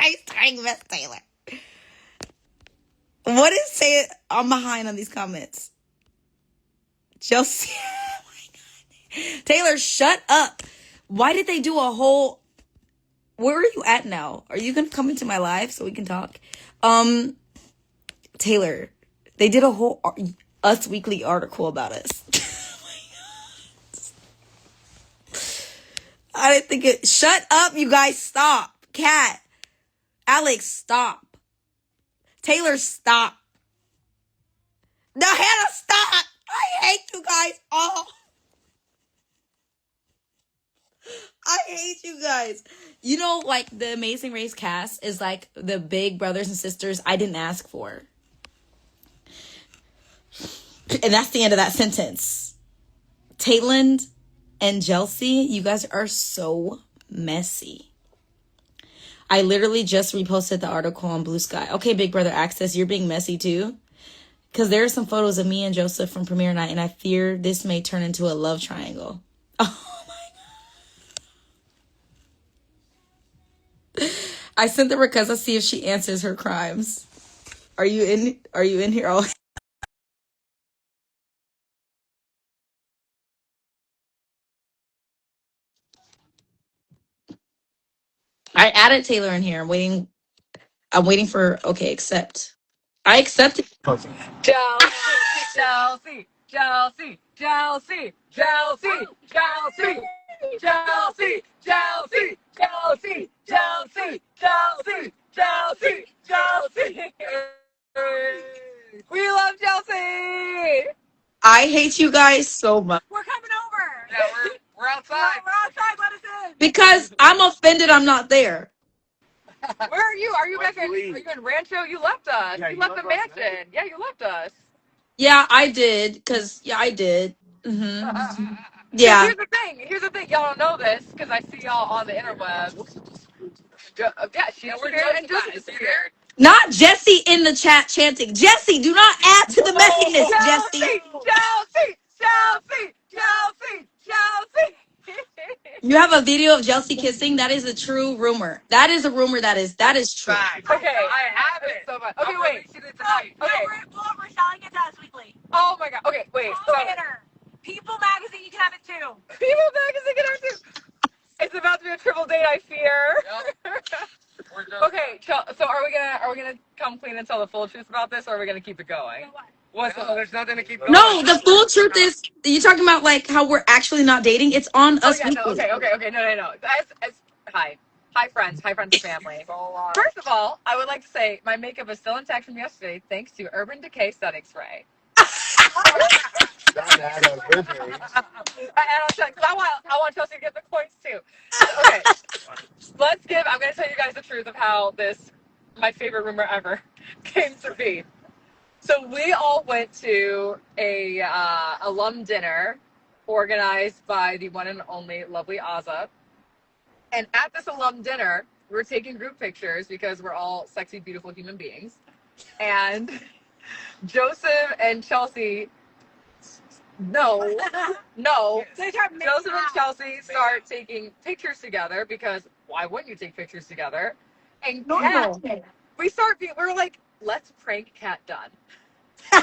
He's trying Miss Taylor. What is say? I'm behind on these comments. Jelsie. Oh my God. Taylor, shut up. Why did they do a whole... Where are you at now? Are you going to come into my live so we can talk? Taylor, they did a whole Us Weekly article about us. I didn't think it... Shut up, you guys. Stop. Kat. Alex, stop. Taylor, stop. No, Hannah, stop. I hate you guys all. I hate you guys. You know, like, the Amazing Race cast is like the big brothers and sisters I didn't ask for. And that's the end of that sentence. Taylor and Jelsie, you guys are so messy. I literally just reposted the article on Blue Sky. Okay, Big Brother Access, you're being messy too. Because there are some photos of me and Joseph from premiere night, and I fear this may turn into a love triangle. Oh my God. I sent the request to see if she answers her crimes. Are you in here? Oh. I added Taylor in here. I'm waiting for okay, accept. I accepted. Jelsie, Jelsie, Jelsie, Jelsie, Jelsie, Jelsie, Jelsie, Jelsie, Jelsie, Jelsie, Jelsie, Jelsie, Jelsie. We love Jelsie. I hate you guys so much. We're coming over. Yeah, we're outside. We're outside. Let us in. Because I'm offended I'm not there. Where are you? Are you back? Are you in Rancho? You left us. Yeah, you you left the left us, mansion. Yeah, you left us. Yeah, I did. I did. Mm-hmm. Yeah. Here's the thing. Here's the thing. Y'all don't know this because I see y'all on the interwebs. Yeah, she's here and Joseph is here. Not Jesse in the chat chanting. Jesse, do not add to the messiness, Jesse. Jelsie, Jelsie, Jelsie, Jelsie. You have a video of Jesse kissing? That is a true rumor. That is a rumor that is true. Okay, I have it. So much. Okay, wait. Okay. We're selling it to Us Weekly. Oh my God. Okay, wait. So Banner. People Magazine, you can have it too. People Magazine can have it too. It's about to be a triple date, I fear. Yep. Okay, so are we gonna come clean and tell the full truth about this, or are we gonna keep it going? No, there's nothing to keep going. No, the full truth is you talking about like how we're actually not dating. It's on Us Weekly. No, okay. No. Hi, friends and family. First of all, I would like to say my makeup is still intact from yesterday, thanks to Urban Decay setting spray. I want Chelsea to get the points too. Okay, I'm going to tell you guys the truth of how this, my favorite rumor ever, came to be. So we all went to a alum dinner organized by the one and only lovely Azza. And at this alum dinner, we're taking group pictures because we're all sexy, beautiful human beings. And Joseph and Chelsea... No. Joseph and Chelsea start taking pictures together because why wouldn't you take pictures together? And Kat, we're like, let's prank Kat Dunn.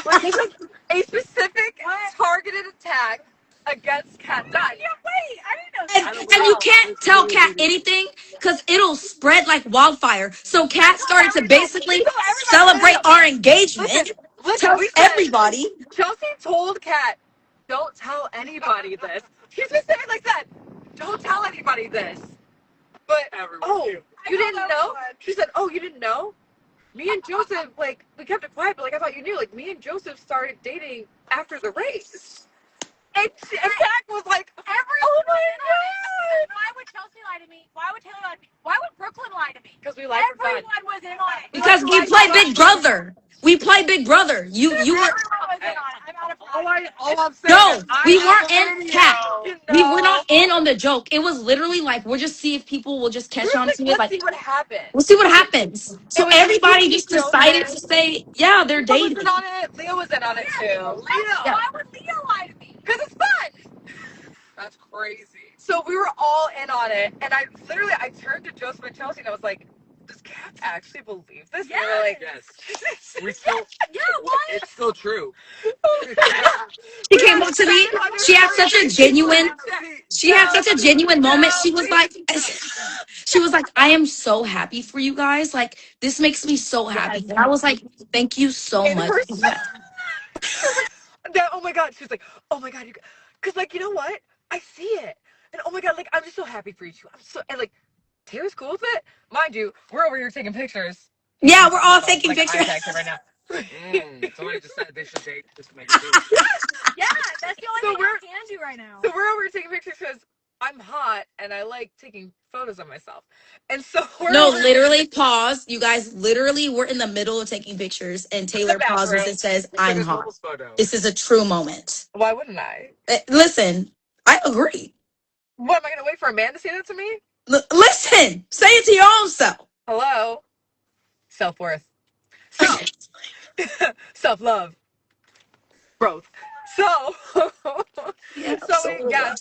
Like, this is a specific targeted attack against Kat Dunn. Yeah, wait, I didn't know that. And you can't tell Kat anything because it'll spread like wildfire. So Kat started to basically celebrate our engagement. Tell everybody. Chelsea told Kat, don't tell anybody this. She's been saying like that. Don't tell anybody this. But, you didn't know? She said, you didn't know? Me and Joseph, like, we kept it quiet, but, like, I thought you knew. Like, me and Joseph started dating after the race. And Kat was like, oh my God. Why would Chelsea lie to me? Why would Taylor lie to me? Why would Brooklyn lie to me? Because we like Everyone was in on it. Because we play Big Brother. We play Big Brother. You were. Everyone was in on it. I'm out of All I'm saying No, is we weren't in Kat. We were not in on the joke. It was literally like we'll just see if people will just catch on to it. Let's see what happens. We'll see what happens. So everybody just decided to say, yeah, they're dating. Leo was in on it too. Why would Leo lie to me? Because it's fun. that's crazy. So we were all in on it, and I turned to Joseph and Chelsea and I was like, does Kat actually believe this? Yes. And we're like, Yes. We still. Yeah, why? It's still true. She came up to me. She had such a genuine. She had such a genuine moment. She was like, she was like, I am so happy for you guys. Like, this makes me so happy. And I was like, thank you so in much. person. She was like, that, oh my God. She was like, oh my God. Because, like, you know what? I see it. And oh my God, like, I'm just so happy for you two. And like, Taylor's cool with it. Mind you, we're over here taking pictures. Yeah, we're all taking Like, pictures. eye contact right now. Somebody just said they should date just to make it cool. Yeah, that's the only So thing we're- I can do right now. So we're over here taking pictures because I'm hot and I like taking photos of myself. And so we're No, over literally pause. You guys literally were in the middle of taking pictures and Taylor pauses bathroom. and says, We took I'm a hot. couples photo. This is a true moment. Why wouldn't I? Listen, I agree. What, am I going to wait for a man to say that to me? Listen, say it to your own self. Hello? Self-worth. So, self-love. Growth. So,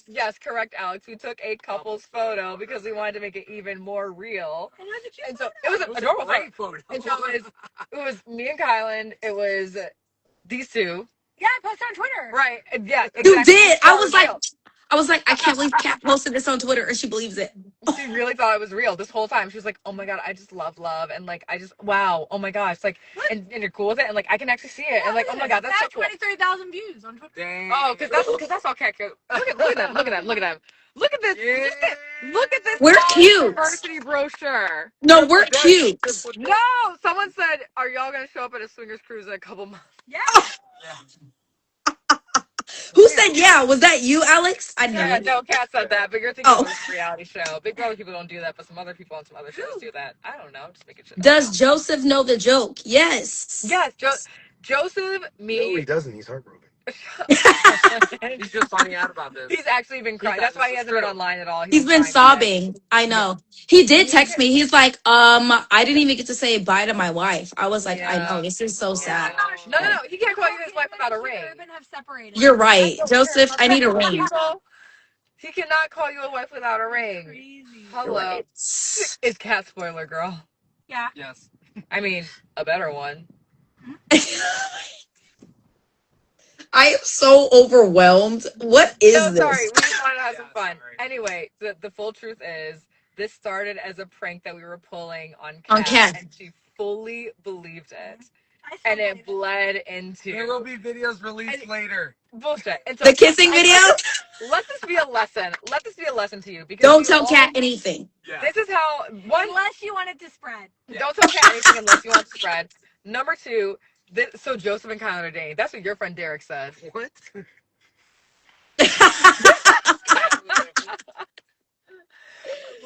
yes, correct, Alex. We took a couple's photo because we wanted to make it even more real. And so it was a normal photo. And so it was me and Kylan. It was these two. Yeah, I posted on Twitter. Right. Yeah. Exactly. You did. I was real. like, I can't believe Kat posted this on Twitter and she believes it. She really thought it was real this whole time. She was like, oh my God, I just love love. And like, wow, oh my gosh. Like, and you're cool with it. And like, I can actually see it. And like, oh my God, that's so cool. 23,000 views on Twitter. Dang. Oh, because that's all Cat cares. Look at them. Look at them. Look at this. Yeah. Look at this. We're cute. University brochure. No, we're cute. No, someone said, are y'all going to show up at a swingers cruise in a couple months? Yeah. Who said yeah? Was that you, Alex? I know. Yeah, no, Kat said that, but you're thinking Oh. of a reality show. Big Brother people don't do that, but some other people on some other shows do that. I don't know. Just making shit up. Does Joseph know the joke? Yes. Yes, Joseph, me. No, he doesn't. He's heartbroken. He's just finding out about this. He's actually been crying. That's why he hasn't been online at all. He's been sobbing. I know. He did text me. He's like, I didn't even get to say bye to my wife. I was like, I know, this is so sad. No. He can't call you his wife without a ring. Have separated. You're right. Joseph, I need a ring. He cannot call you a wife without a ring. Crazy. Hello. Right. Is Cat spoiler girl? Yeah. Yes. I mean, a better one. I am so overwhelmed. What is this? Sorry. We just wanted to have some fun. Sorry. Anyway, the full truth is this started as a prank that we were pulling on Kat. And she fully believed it. And it bled into... There will be videos released later. Bullshit. And so the kissing video? Let this be a lesson. Let this be a lesson to you. Because don't tell Kat anything. Yeah. This is how... Unless you want it to spread. Yeah. Don't tell Kat anything unless you want it to spread. Number two... So Joseph and Kylan are dating. That's what your friend Derek said. What?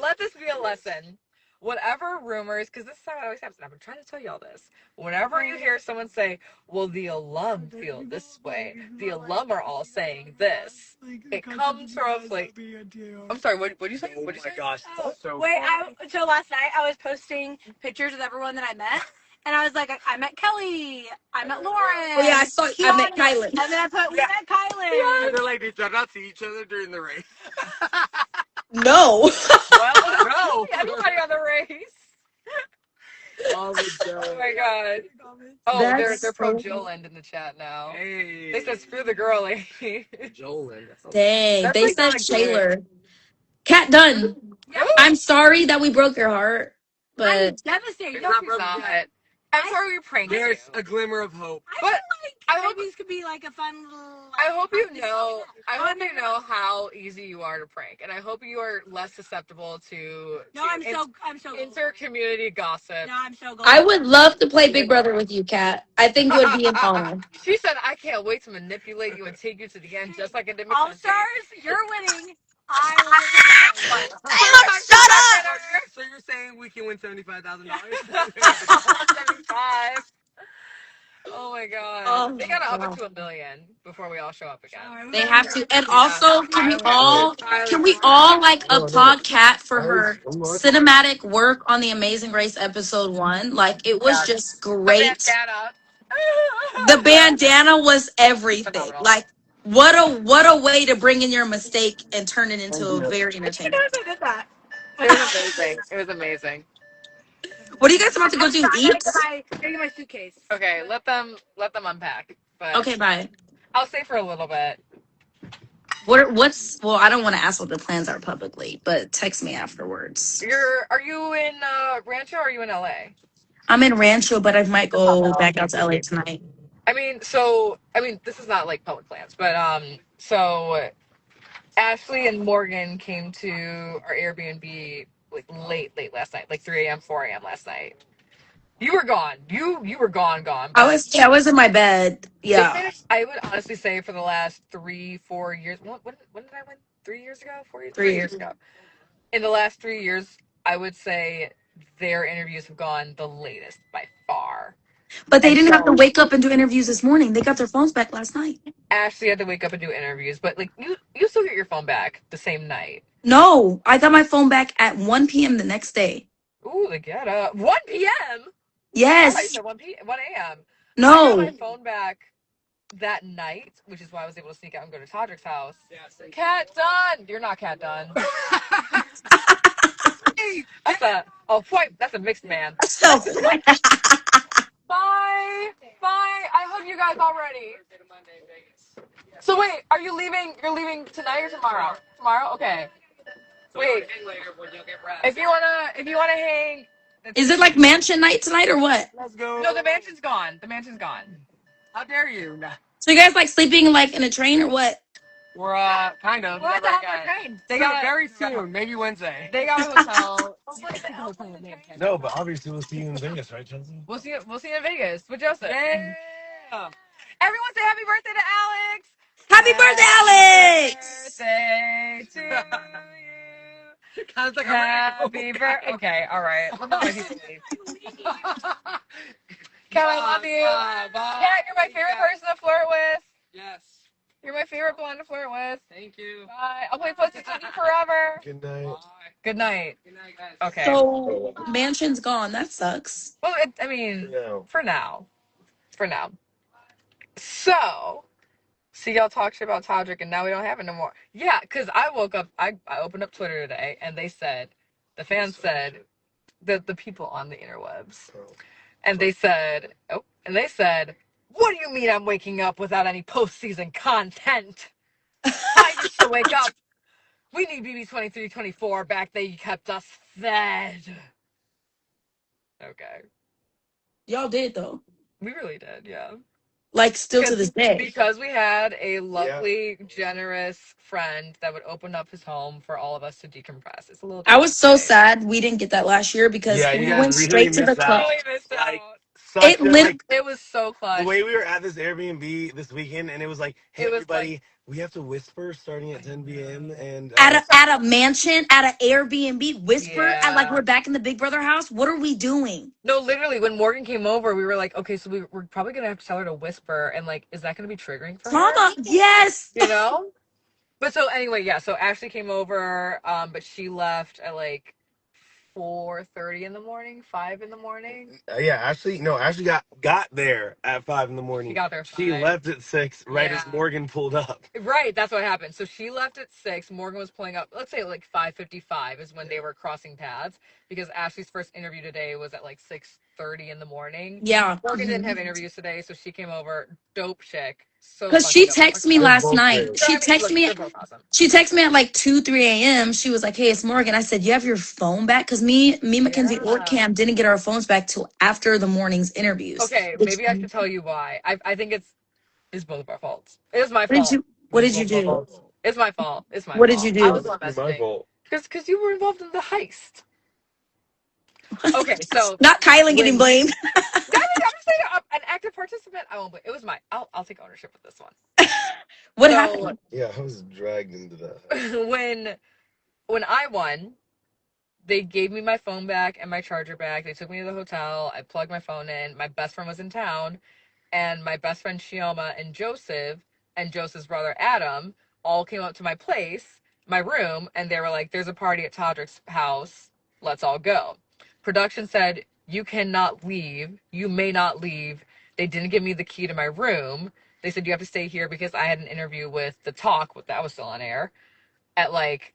Let this be a lesson. Whatever rumors, because this is how it always happens. And I've been trying to tell you all this. Whenever you hear someone say, well, the alum feel this way, the alum are all saying this, it comes from, like, I'm sorry, what did you say? Oh my gosh. So so last night I was posting pictures of everyone that I met. And I was like, I met Kelly. I met Lauren. Oh, yeah, I saw I met Kylan. And then I put, we met Kylan. And they're like, did y'all not see each other during the race? No. Well, no. Anybody on the race? Oh my God. Oh, they're pro Joland in the chat now. Hey. They said, screw the girlie. Joland. Dang. They said Taylor. Kat Dunn. Yep. I'm sorry that we broke your heart, but I'm devastated. It's No, not she's broken not. yet. I'm sorry we pranked you. There's a glimmer of hope. I feel like maybe this could be like a fun little... I hope you know how easy you are to prank, and I hope you are less susceptible to I'm so inter-community gossip. No, I'm so glad. I would love to play Big Brother with you, Kat. I think it would be an honor. She said, I can't wait to manipulate you and take you to the end just like I did All Mackenzie. Stars, you're winning. I Shut up! So you're saying we can win $75,000? 75. Oh my God. Oh, they gotta up it to $1 million before we all show up again. They have to. And also, can we all like applaud Kat for her cinematic work on the Amazing Race episode 1? Like, it was just great. The bandana was everything. Like, what a way to bring in your mistake and turn it into a very entertaining. did that. It was amazing. It was amazing. What are you guys about to go do? I Eat? gotta get my suitcase. Okay, let them unpack. But Okay, bye. I'll stay for a little bit. What's well, I don't want to ask what the plans are publicly, but text me afterwards. Are you in Rancho or are you in LA? I'm in Rancho, but I might go back out to LA tonight. I mean, this is not like public plans, but so Ashley and Morgan came to our Airbnb like late last night, like 3 a.m., 4 a.m. last night. You were gone. You were gone. But I was in my bed. they Yeah. finished. I would honestly say for the last 3-4 years. When did I win? 3 years ago? 4 years? 3 years ago. In the last 3 years, I would say their interviews have gone the latest by far. But they And didn't have to so wake up and do interviews this morning. They got their phones back last night. Ashley had to wake up and do interviews, but like you still get your phone back the same night. No, I got my phone back at 1 p.m. the next day. Ooh, the get up. 1 p.m. I thought you Yes. said 1 a.m. I got my No. phone back that night, which is why I was able to sneak out and go to Todrick's house. Cat done. You're not cat done. That's a mixed man. So Bye. I hug you guys already. So wait, are you leaving? You're leaving tonight or tomorrow? Tomorrow? Okay. Wait. If you wanna hang. is it like mansion night tonight or what? Let's go. No, the mansion's gone. How dare you? So you guys like sleeping like in a train or what? We're kind of. We're at the train. They got very soon, maybe Wednesday. They got a hotel. No, but obviously we'll see you in Vegas, right, Chelsea? We'll see you in Vegas with Joseph. Yeah. Everyone say happy birthday to Alex. Happy birthday, Alex! Birthday to you. Sounds like Happy birthday. Okay, all right. Kat, I love you. Bye. Kat, you're my favorite person to flirt with. Yes. You're my favorite blonde to flirt with. Thank you. Bye. I'll play pussy with you forever. Good night. Good night. Good night, guys. Okay. So mansion's gone. That sucks. Well, I mean, No. for now. So, see, y'all talk shit about Todrick, and now we don't have it no more. Yeah, because I woke up, I opened up Twitter today, and they said, the fans said, the people on the interwebs, and they said, what do you mean I'm waking up without any postseason content? I used to wake up. We need BB 23-24 back. They kept us fed. Okay. Y'all did though. We really did, yeah. Like still to this day. Because we had a lovely, generous friend that would open up his home for all of us to decompress. It's a little. I was so sad we didn't get that last year because Yeah, you we guys went really straight to the missed club. out. Really missed out. Like, It lit- It was so clutch. the way we were at this Airbnb this weekend, and it was like, hey, It was everybody, like- we have to whisper starting at 10 p.m. and at a mansion, at an Airbnb, whisper, Yeah. at like we're back in the Big Brother house. What are we doing? No, literally, when Morgan came over, we were like, okay, so we're probably gonna have to tell her to whisper, and like, is that gonna be triggering for her? Mama, yes. You know. But so anyway, yeah. So Ashley came over, but she left at like 4:30 in the morning, 5 in the morning. yeah, Ashley got there at 5 in the morning. She got there. She left at 6 right as Yeah. Morgan pulled up. Right, that's what happened. So she left at 6. Morgan was pulling up. Let's say like 5:55 is when they were crossing paths because Ashley's first interview today was at like 6:30 in the morning. Yeah. Morgan didn't have interviews today, so she came over. Dope chick. So Because she texted me last night. She texted me. Awesome. She texted me at like 2, 3 a.m. She was like, "Hey, it's Morgan." I said, "You have your phone back?" Because me, Mackenzie, or Cam didn't get our phones back till after the morning's interviews. Okay, maybe I should tell you why. I think it's both of our faults. It was my fault. What did you do? It's my fault. What did you do? I was It's my fault. Because you were involved in the heist. Okay, so Not Kylan getting blamed. I'm just saying an active participant. I won't. It was my. I'll take ownership of this one. What happened? Yeah, I was dragged into that. when I won, they gave me my phone back and my charger back. They took me to the hotel. I plugged my phone in. My best friend was in town, and my best friend Shioma and Joseph and Joseph's brother Adam all came up to my place, my room, and they were like, "There's a party at Todrick's house. Let's all go." Production said, "You cannot leave. You may not leave." They didn't give me the key to my room. They said, "You have to stay here," because I had an interview with The Talk, that was still on air, at like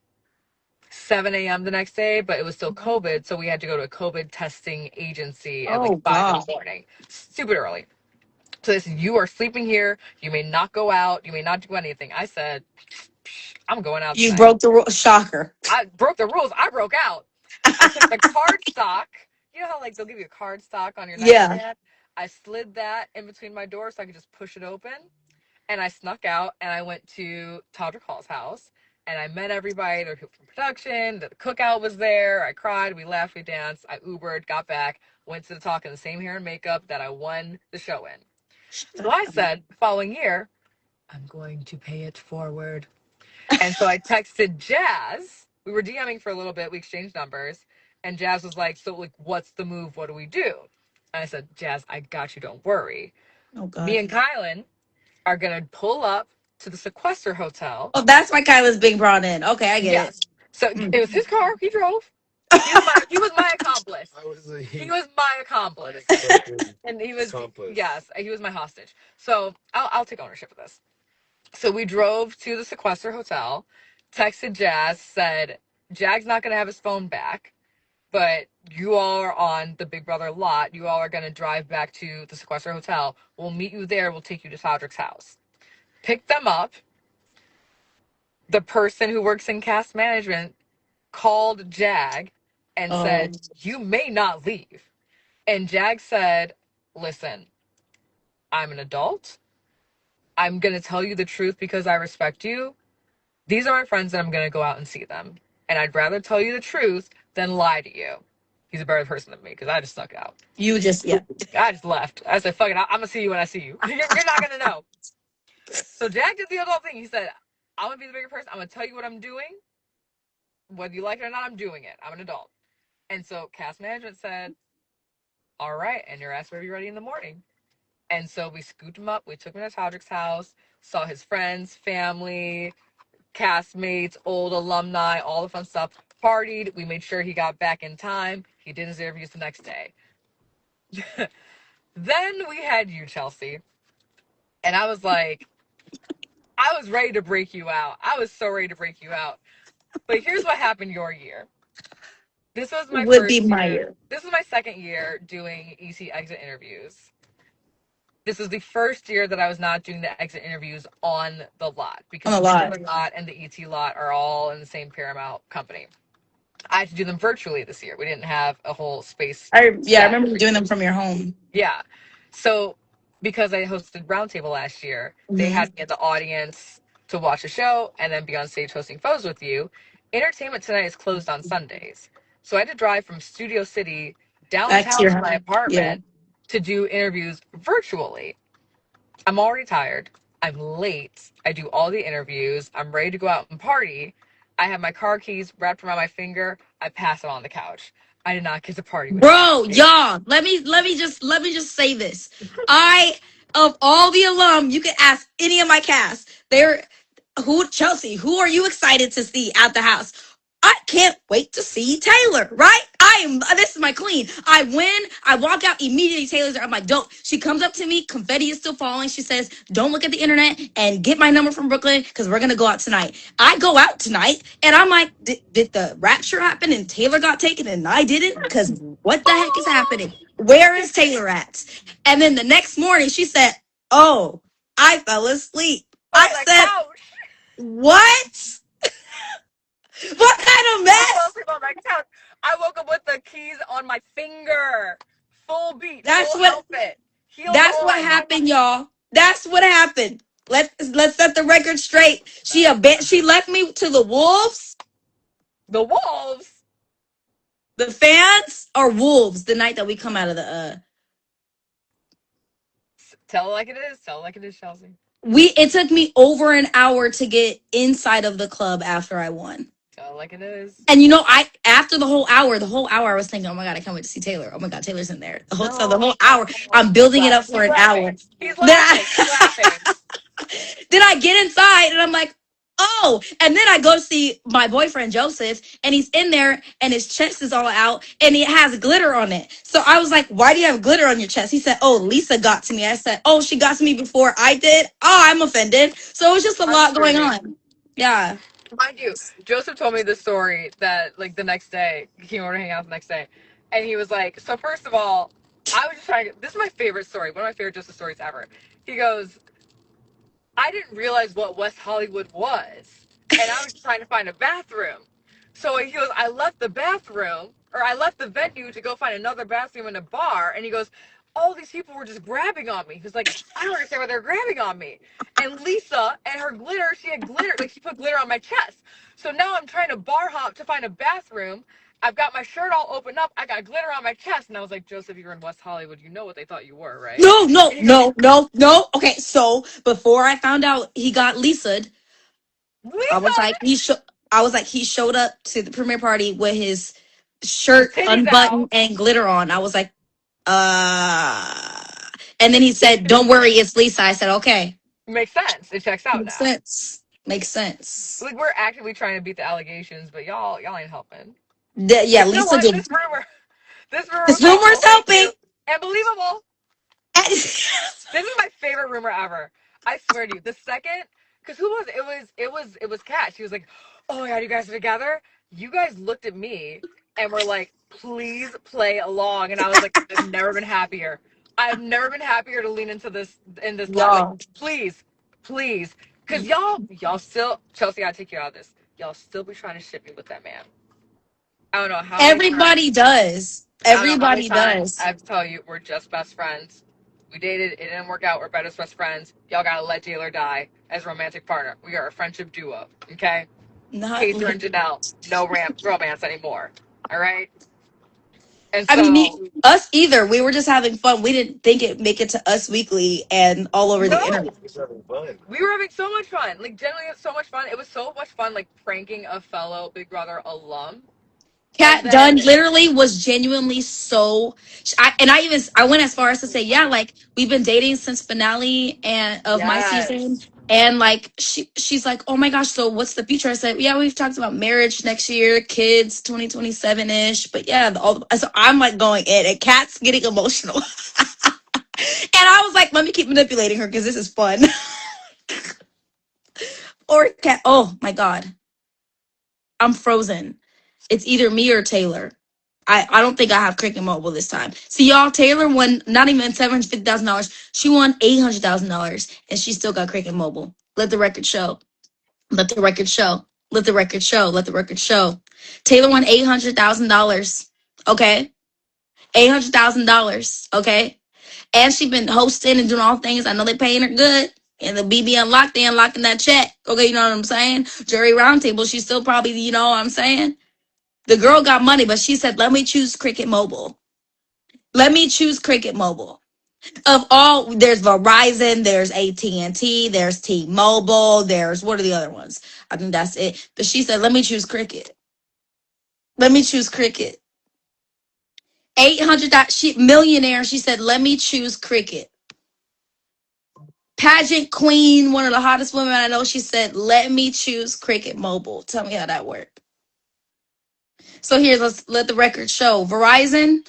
7 a.m. the next day, but it was still COVID, so we had to go to a COVID testing agency at like Oh 5 in God. the morning. Stupid early. So they said, you are sleeping here. You may not go out. You may not do anything. I said, I'm going out You tonight. broke the rule. Shocker. I broke the rules. I broke out. I took the card stock. You know how like they'll give you a card stock on your Yeah. nightstand? I slid that in between my doors so I could just push it open. And I snuck out and I went to Todrick Hall's house and I met everybody. There were people from production. The cookout was there. I cried. We laughed. We danced. I Ubered, got back, went to the talk in the same hair and makeup that I won the show in. So I said, the following year, I'm going to pay it forward. And so I texted Jazz. We were DMing for a little bit. We exchanged numbers. And Jazz was like, so, like, what's the move? What do we do? And I said, Jazz, I got you. Don't worry. Oh God. Me and Kylan are going to pull up to the Sequester Hotel. Oh, that's why Kyla's being brought in. Okay, I get Yes. So it was his car. He drove. He was my accomplice. He was my accomplice. And he was, yes, he was my hostage. So I'll take ownership of this. So we drove to the Sequester Hotel, texted Jazz, said, Jag's not going to have his phone back, but you all are on the Big Brother lot. You all are going to drive back to the Sequester Hotel. We'll meet you there. We'll take you to Todrick's house. Pick them up. The person who works in cast management called Jag and said, you may not leave. And Jag said, listen, I'm an adult. I'm going to tell you the truth because I respect you. These are my friends and I'm going to go out and see them. And I'd rather tell you the truth than lie to you. He's a better person than me because I just snuck out. You just, yeah. I just left. I said, fuck it. I'm going to see you when I see you. You're not going to know. So Jack did the adult thing. He said, I'm going to be the bigger person. I'm going to tell you what I'm doing. Whether you like it or not, I'm doing it. I'm an adult. And so cast management said, all right. And your ass will be ready in the morning. And so we scooped him up. We took him to Todrick's house, saw his friends, family, castmates, old alumni, all the fun stuff. Partied. We made sure he got back in time. He did his interviews the next day. Then we had you, Chelsie. And I was like, I was ready to break you out. I was so ready to break you out. But here's what happened your year. This was my Would first be my year. year. This was my second year doing EC exit interviews. This was the first year that I was not doing the exit interviews on the lot because On the lot. lot and the ET lot are all in the same Paramount company. I had to do them virtually this year. We didn't have a whole space. I remember you doing them from your home. Yeah. So because I hosted Roundtable last year, they had me in the audience to watch the show and then be on stage hosting photos with you. Entertainment Tonight is closed on Sundays. So I had to drive from Studio City downtown to my apartment to do interviews virtually. I'm already tired. I'm late. I do all the interviews. I'm ready to go out and party. I have my car keys wrapped around my finger. I pass it on the couch. I did not get to party with Bro, y'all, let me just say this. Of all the alum, you can ask any of my cast. Chelsie, who are you excited to see at the house? I can't wait to see Taylor, right? This is my queen. I win. I walk out immediately. Taylor's there. I'm like, dope. She comes up to me. Confetti is still falling. She says, don't look at the internet and get my number from Brooklyn because we're going to go out tonight. I go out tonight and I'm like, did the rapture happen and Taylor got taken and I didn't? Because what the heck is happening? Where is Taylor at? And then the next morning she said, oh, I fell asleep. I said, couch. What? What kind of mess? On my couch. I woke up with the keys on my finger. Full beat. That's full what outfit. That's what happened, y'all. That's what happened. Let's set the record straight. She left me to the wolves. The wolves. The fans are wolves the night that we come out of the Tell it like it is. Tell it like it is, Chelsie. It took me over an hour to get inside of the club after I won. Tell it like it is. And after the whole hour I was thinking, oh my God, I can't wait to see Taylor. Oh my God, Taylor's in there. The whole hour, I'm building it up for an hour. He's laughing. He's laughing. Then I get inside and I'm like, oh, and then I go see my boyfriend Joseph and he's in there and his chest is all out and it has glitter on it. So I was like, why do you have glitter on your chest? He said, oh, Lisa got to me. I said, oh, she got to me before I did. Oh, I'm offended. So it was just a lot going on. Yeah. Mind you, Joseph told me this story that like the next day he came over to hang out the next day, and he was like, "So first of all, I was just trying to. This is my favorite story. One of my favorite Joseph stories ever." He goes, "I didn't realize what West Hollywood was, and I was just trying to find a bathroom. So he goes, I left the bathroom, or I left the venue to go find another bathroom in a bar, and he goes, all these people were just grabbing on me. He was like, I don't understand why they're grabbing on me. And Lisa and her glitter, she had glitter, like she put glitter on my chest. So now I'm trying to bar hop to find a bathroom. I've got my shirt all opened up. I got glitter on my chest. And I was like, Joseph, you're in West Hollywood. You know what they thought you were, right? No, no, And he goes, no, no, no. Okay, so before I found out he got Lisa'd, I was Lisa, like, I was like, he showed up to the premiere party with his his shirt titties unbuttoned out. and glitter on. I was like, uh. And then he said, "Don't worry, it's Lisa." I said, "Okay, Makes sense. It checks out makes now. sense. Makes sense." Like we're actively trying to beat the allegations, but y'all ain't helping. Yeah, But you know Lisa what? did. This rumor This was rumor is helpful. Thank helping. you. And believable. This is my favorite rumor ever. I swear to you. The second, because who was it? It was Kat. She was like, "Oh my god, you guys are together." You guys looked at me and were like, "Please play along," and I was like, "I've never been happier. I've never been happier to lean into this in this life. Like, Y'all, please, please, because y'all still Chelsea. I take you out of this. Y'all still be trying to ship me with that man. I don't know how many times. everybody does. I don't know how many Everybody times does. I have to tell you, we're just best friends. We dated, it didn't work out, we're best friends. Y'all gotta let Taylor die as a romantic partner. We are a friendship duo, okay? Not. Pacer and Janelle, no romance anymore. Alright? And I mean, so, us either. We were just having fun. We didn't think it make it to Us Weekly and all over the no! internet. It's having fun. We were having so much fun. Like, generally, it's so much fun. It was so much fun, like, pranking a fellow Big Brother alum. And Kat Dunn then, literally was genuinely so. I went as far as to say, yeah, like we've been dating since finale and of my season, yes. and like she's like, oh my gosh, so what's the future? I said, yeah, we've talked about marriage next year, kids, 2027 ish, but yeah, so I'm like going in, and Kat's getting emotional, and I was like, let me keep manipulating her because this is fun. Or Kat, oh my god, I'm frozen. It's either me or Taylor. I don't think I have Cricket Mobile this time. See, y'all, Taylor won not even $750,000. She won $800,000, and she still got Cricket Mobile. Let the record show. Let the record show. Let the record show. Let the record show. Taylor won $800,000. Okay, $800,000. Okay, and she been hosting and doing all things. I know they paying her good. And the BB unlocked, they unlocking that check. Okay, you know what I'm saying? Jury roundtable, she's still probably, you know what I'm saying? The girl got money, but she said, let me choose Cricket Mobile. Let me choose Cricket Mobile. Of all, there's Verizon, there's AT&T, there's T-Mobile, there's, what are the other ones? I think that's it. But she said, let me choose Cricket. Let me choose Cricket. 800, she, millionaire, she said, let me choose Cricket. Pageant queen, one of the hottest women I know, she said, let me choose Cricket Mobile. Tell me how that worked. So here's, let's let the record show. Verizon,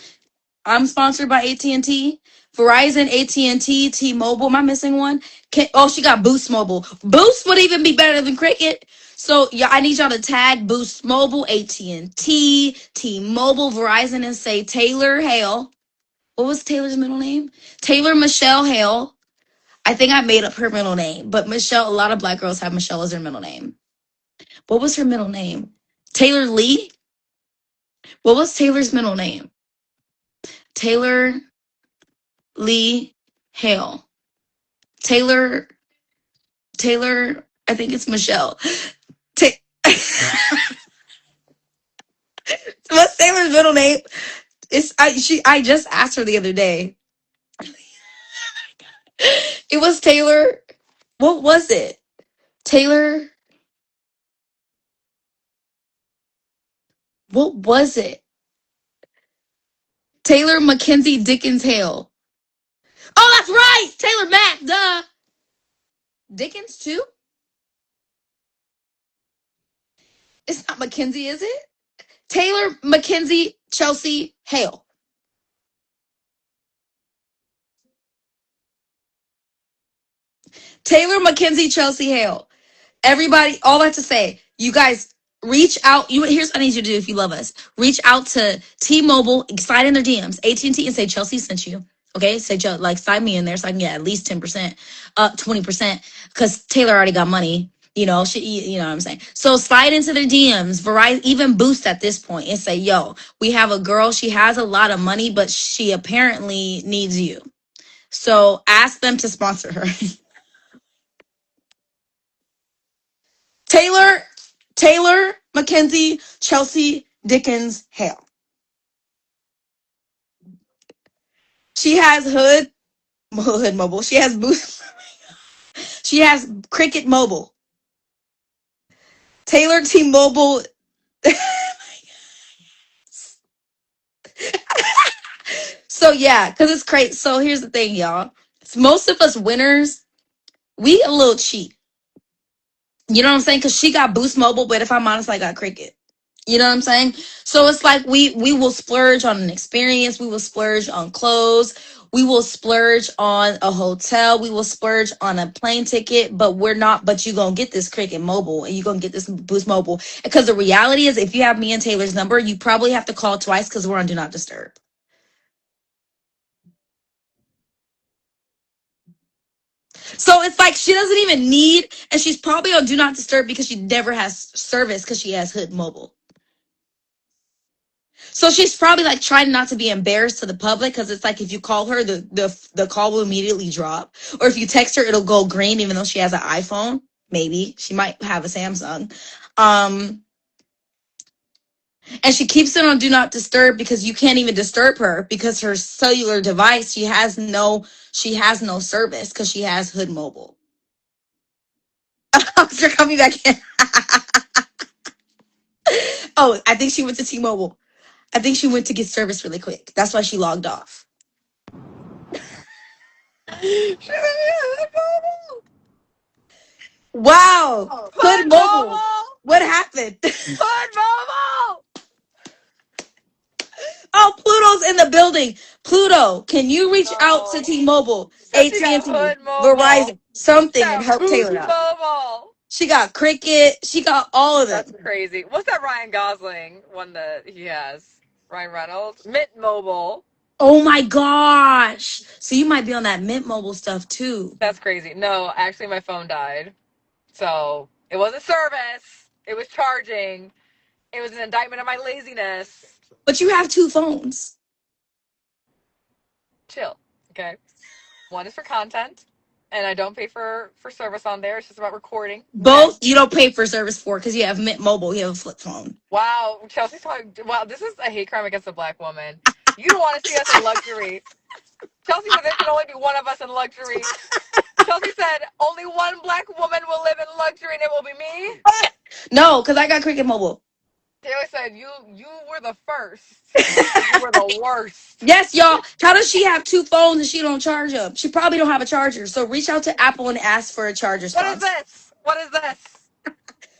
I'm sponsored by AT&T. Verizon, AT&T, T-Mobile. Am I missing one? Oh, she got Boost Mobile. Boost would even be better than Cricket. So yeah, I need y'all to tag Boost Mobile, AT&T, T-Mobile, Verizon, and say Taylor Hale. What was Taylor's middle name? Taylor Michelle Hale. I think I made up her middle name, but Michelle. A lot of black girls have Michelle as their middle name. What was her middle name? Taylor Lee. What was Taylor's middle name? Taylor Lee Hale. Taylor, I think it's Michelle. Ta- What's Taylor's middle name? I just asked her the other day. It was Taylor. What was it? Taylor. What was it? Taylor Mackenzie Dickens Hale. Oh, that's right. Taylor Mack. Duh. Dickens too. It's not Mackenzie, is it? Taylor Mackenzie Chelsie Hale. Taylor Mackenzie Chelsie Hale. Everybody, all that to say, You guys reach out. Here's what I need you to do if you love us. Reach out to T-Mobile, slide in their DMs, AT&T, and say Chelsea sent you. Okay, say like sign me in there so I can get at least 10%, 20%, because Taylor already got money. You know what I'm saying. So slide into their DMs, Verizon, even Boost at this point, and say, "Yo, we have a girl. She has a lot of money, but she apparently needs you. So ask them to sponsor her." Taylor Mackenzie Chelsie Dickens Hale. She has Hood Mobile. She has Boost. She has Cricket Mobile. Taylor T-Mobile. So yeah, because it's crazy. So here's the thing, y'all. Most of us winners, we a little cheap. You know what I'm saying? Because she got Boost Mobile, but if I'm honest, I got Cricket. You know what I'm saying? So it's like we will splurge on an experience. We will splurge on clothes. We will splurge on a hotel. We will splurge on a plane ticket, but we're not. But you're going to get this Cricket Mobile and you're going to get this Boost Mobile. Because the reality is, if you have me and Taylor's number, you probably have to call twice because we're on Do Not Disturb. So it's like she doesn't even need, and she's probably on Do Not Disturb because she never has service because she has Hood Mobile. So she's probably like trying not to be embarrassed to the public because it's like if you call her, the call will immediately drop, or if you text her, it'll go green even though she has an iPhone. Maybe she might have a Samsung, and she keeps it on Do Not Disturb because you can't even disturb her because her cellular device she has no service because she has Hood Mobile. You're coming back in. Oh, I think she went to T-Mobile. I think she went to get service really quick. That's why she logged off. Wow. Hood Hood Mobile. Mobile! What happened? Hood Mobile! Oh, Pluto's in the building. Pluto, can you reach out to No. T-Mobile, Said she got AT&T, Hood Mobile. Verizon, something, and Got help Boost Taylor out? Mobile. She got Cricket. She got all of That's them. crazy. What's that Ryan Gosling one that he has? Ryan Reynolds? Mint Mobile. Oh my gosh. So you might be on that Mint Mobile stuff too. That's crazy. No, actually my phone died. So it wasn't service. It was charging. It was an indictment of my laziness. But you have two phones. Chill. Okay. One is for content, and I don't pay for service on there. It's just about recording. Okay. Both you don't pay for service for because you have Mint Mobile. You have a flip phone. Wow, Chelsea's talking. Wow, this is a hate crime against a black woman. You don't want to see us in luxury. Chelsea said there can only be one of us in luxury. Chelsea said only one black woman will live in luxury, and it will be me. No, because I got Cricket Mobile. Taylor said you were the first. You were the worst. Yes, y'all. How does she have two phones and she don't charge them? She probably don't have a charger. So reach out to Apple and ask for a charger What is sponsor. this? What is this?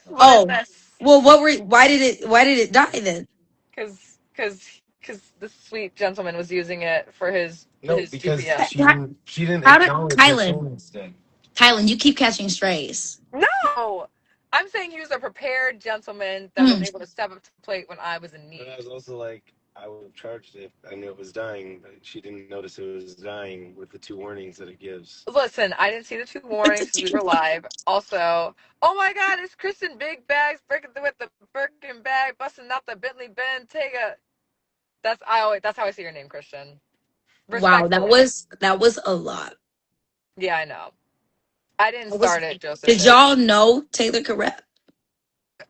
What is Oh, this? well, why did it die then? Because the sweet gentleman was using it for his No, his because GPS. she didn't How did acknowledge her Kylan? phone instead. Kylan, you keep catching strays. No, I'm saying he was a prepared gentleman that was Hmm. able to step up to the plate when I was in need. But I was also like, I would have charged it. I knew it was dying, but she didn't notice it was dying with the 2 warnings that it gives. Listen, I didn't see the 2 warnings because we were live. Also, oh my God, it's Kristen Big Bags breaking with the Birkin bag, busting out the Bentley Bentayga. That's how I see your name, Christian. Wow, that Respectfully. was a lot. Yeah, I know. I didn't start it. Joseph Did did. y'all know Taylor could rap?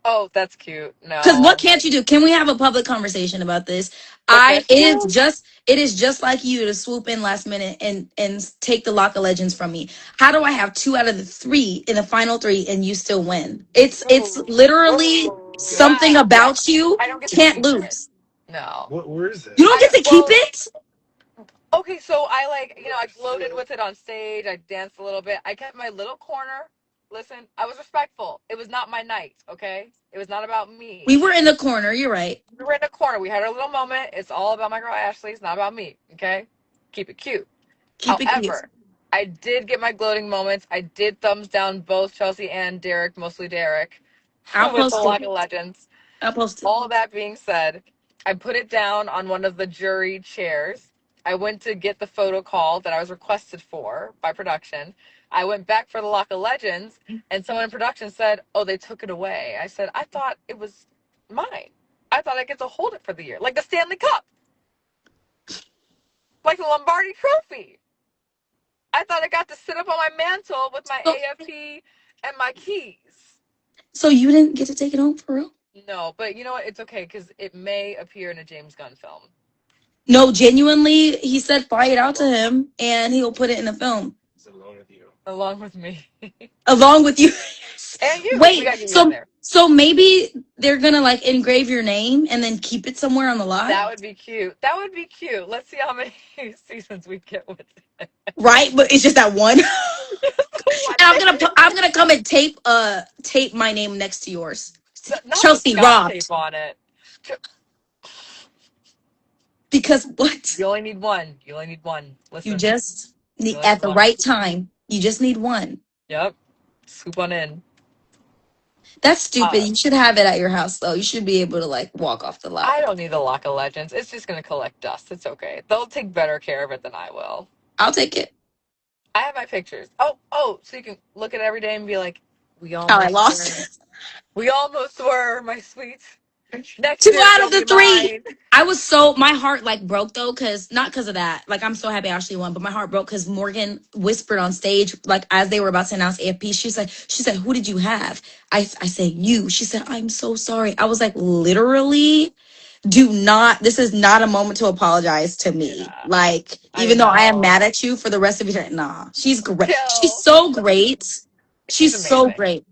Oh, that's cute. Because what No. can't you do? Can we have a public conversation about this? What can't you do? It is just like you to swoop in last minute and take the Lock of Legends from me. How do I have 2 out of the 3 in the final 3 and you still win? It's Ooh. literally Ooh. something about you I don't get to can't keep it. lose. No. Where is You it? don't get to keep it? Okay, so I gloated with it on stage. I danced a little bit. I kept my little corner. Listen, I was respectful. It was not my night, okay? It was not about me. We were in the corner, you're right. We were in a corner. We had our little moment. It's all about my girl Ashley. It's not about me, okay? Keep it cute. Keep it cute. However, I did get my gloating moments. I did thumbs down both Chelsea and Derek, mostly Derek. I'll with the post it. Lock of Legends. I'll post it. All that being said, I put it down on one of the jury chairs. I went to get the photo call that I was requested for by production. I went back for the Lock of Legends, and someone in production said, "Oh, they took it away." I said, "I thought it was mine. I thought I get to hold it for the year, like the Stanley Cup, like the Lombardi Trophy. I thought I got to sit up on my mantle with my So, AFP and my keys." so you didn't get to take it home for real? No, but you know what? It's okay because it may appear in a James Gunn film. No, genuinely, he said fly it out to him and he'll put it in the film. It's along with you. Along with me. Along with you. And you. We Wait, gotta get you in there. so maybe they're gonna like engrave your name and then keep it somewhere on the lot? That would be cute. That would be cute. Let's see how many seasons we get with it. Right? But it's just that one. One And day. I'm gonna come and tape my name next to yours. Not the Chelsea Scotch robbed. tape on it. Because what? You only need one. You only need one. You Listen. just You need only at need the one. right time. You just need one. Yep. Scoop on in. That's stupid. You should have it at your house though. You should be able to like walk off the lot. I don't need the Lock of Legends. It's just gonna collect dust. It's okay. They'll take better care of it than I will. I'll take it. I have my pictures. Oh, so you can look at it every day and be like, we Oh, I almost lost were. it. We almost were, my sweet. Next 2 year out you'll of the be 3. mine. I was so my heart like broke though, not because of that. Like I'm so happy Ashley won, but my heart broke because Morgan whispered on stage, like as they were about to announce AFP, she said, "Who did you have?" I said, "You." She said, "I'm so sorry." I was like, literally, do not. This is not a moment to apologize to me. Yeah, Like I even though I am know. mad at you for the rest of your time, nah, she's great. She's Chill. so great. She's She's so amazing. great.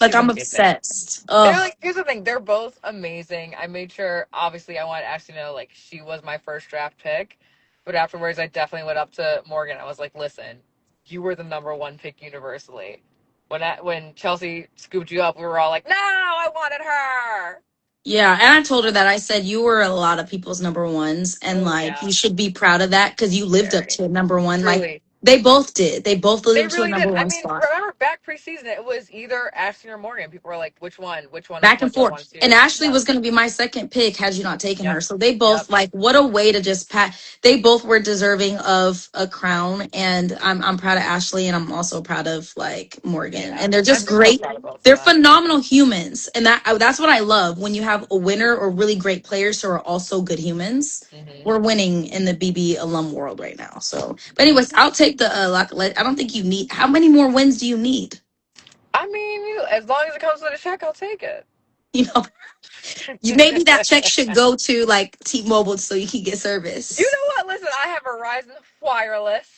Like She's I'm amazing. obsessed. Ugh. Here's the thing, they're both amazing. I made sure, obviously, I wanted Ashley to know, like, she was my first draft pick. But afterwards, I definitely went up to Morgan. I was like, listen, you were the number one pick universally. When Chelsea scooped you up, we were all like, no, I wanted her. Yeah, and I told her that. I said you were a lot of people's number ones, and Oh, like yeah. you should be proud of that because you lived up Very. to a number one. Like Truly. they both did. They both lived They up to a really did. number I one mean, spot. remember back preseason, it was either Ashley or Morgan. People were like, which one? Which one? Back and Which one forth. wants And to? Ashley Yep. was going to be my second pick had you not taken her. Yep. So they Yep. both like what a way to just pat. They both were deserving of a crown, and I'm proud of Ashley, and I'm also proud of like Morgan. Yeah. And they're I'm just just so great. proud of both of They're them. phenomenal humans, and that's what I love when you have a winner or really great players who are also good humans. Mm-hmm. We're winning in the BB alum world right now. So, but anyways, I'll take the I don't think you need. How many more wins do you need? I mean, as long as it comes with a check, I'll take it. You know, maybe that check should go to like T-Mobile so you can get service. You know what? Listen, I have Verizon Wireless.